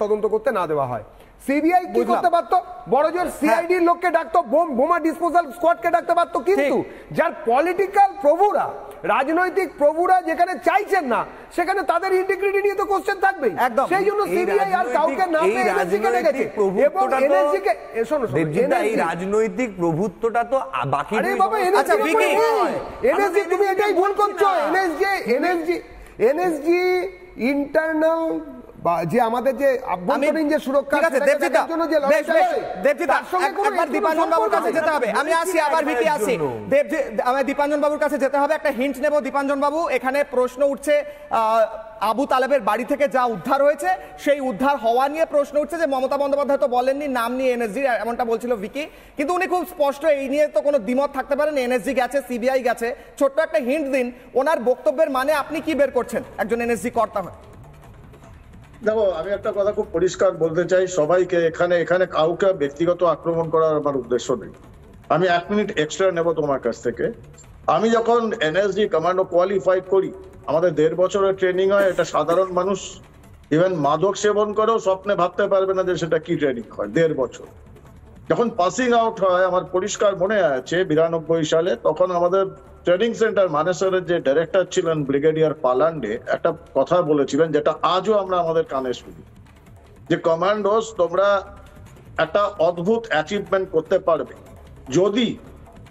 তদন্ত করতে না দেওয়া হয়। সিবিআই কি করতে পারতো? বড় জোর সিআইডির লোককে ডাকতো, বোমা ডিসপোজাল স্কোয়াডকে ডাকতে পারতো, কিন্তু যার পলিটিক্যাল প্রভুরা, রাজনৈতিক প্রভুরা যেখানে চাইছেন না, সেখানে তাদের ইন্টিগ্রিটি নিয়ে তো কোশ্চেন থাকবেই। সেই জন্য সিবিআই আর কাউকে না পেয়ে এনএসজিকে ডেকেছে। এবং এনএসজিকে এই রাজনৈতিক প্রভুত্বটা তো বাকি এনএসজি তুমি এটাই ভুল করছো। এনএসজি ইন্টারনাল যে আমাদের যে আভ্যন্তরীণ যে সুরক্ষা জন্য যে দীপাঞ্জন বাবুর কাছে যেতে হবে। আমি আসি, আবার ভিকি আসি। আমি দীপাঞ্জন বাবুর কাছে যেতে হবে, একটা হিন্ট নেব। দীপাঞ্জন বাবু, এখানে প্রশ্ন উঠছে আবু তালেবের বাড়ি থেকে যা উদ্ধার হয়েছে সেই উদ্ধার হওয়া নিয়ে প্রশ্ন উঠছে যে মমতা বন্দ্যোপাধ্যায় তো বলেননি নাম নিয়ে এনএসজি, এমনটা বলছিল ভিকি, কিন্তু উনি খুব স্পষ্ট এই নিয়ে তো কোনো দ্বিমত থাকতে পারেন। এনএসজি গেছে, সিবিআই গেছে, ছোট্ট একটা হিন্ট দিন ওনার বক্তব্যের মানে আপনি কি বের করছেন একজন এনএসজি কর্তা হয়? দেখো, আমি একটা কথা খুব পরিষ্কার বলতে চাই সবাইকে, এখানে কাউকে ব্যক্তিগত আক্রমণ করার আমার উদ্দেশ্য নেই। আমি 1 মিনিট এক্সট্রা নেব তোমার কাছ থেকে। আমি যখন এনএসজি কমান্ডো কোয়ালিফাই করি, আমাদের 1.5 বছরের ট্রেনিং হয়। এটা সাধারণ মানুষ ইভেন মাদক সেবন করেও স্বপ্নে ভাবতে পারবে না যে সেটা কি ট্রেনিং হয়। 1.5 বছর যখন পাসিং আউট হয়, আমার পরিষ্কার মনে আছে 92 সালে, তখন আমাদের ট্রেনিং সেন্টার মানেসরের যে ডাইরেক্টর ছিলেন ব্রিগেডিয়ার পালান্ডে একটা কথা বলেছিলেন, যেটা আজও আমরা আমাদের কানে শুনি, যে কমান্ডোস তোমরা একটা অদ্ভুত অ্যাচিভমেন্ট করতে পারবে যদি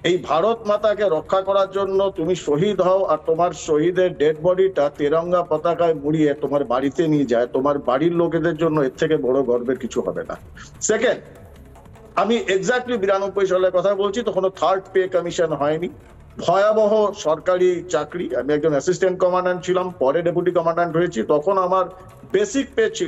এই ভারত মাতাকে রক্ষা করার জন্য তুমি শহীদ হও, আর তোমার শহীদের ডেড বডিটা তেরঙ্গা পতাকায় মুড়িয়ে তোমার বাড়িতে নিয়ে যায়। তোমার বাড়ির লোকেদের জন্য এর থেকে বড় গর্বের কিছু হবে না। সেকেন্ড, আমি এক্স্যাক্টলি 92 সালের কথা বলছি, তখন 3rd পে কমিশন হয়নি, ভয়াবহ সরকারি চাকরি। আমি একজন অ্যাসিস্ট্যান্ট কমান্ড্যান্ট ছিলাম, পরে ডেপুটি কমান্ড্যান্ট হয়েছি। তখন আমার বেসিক পে ছিল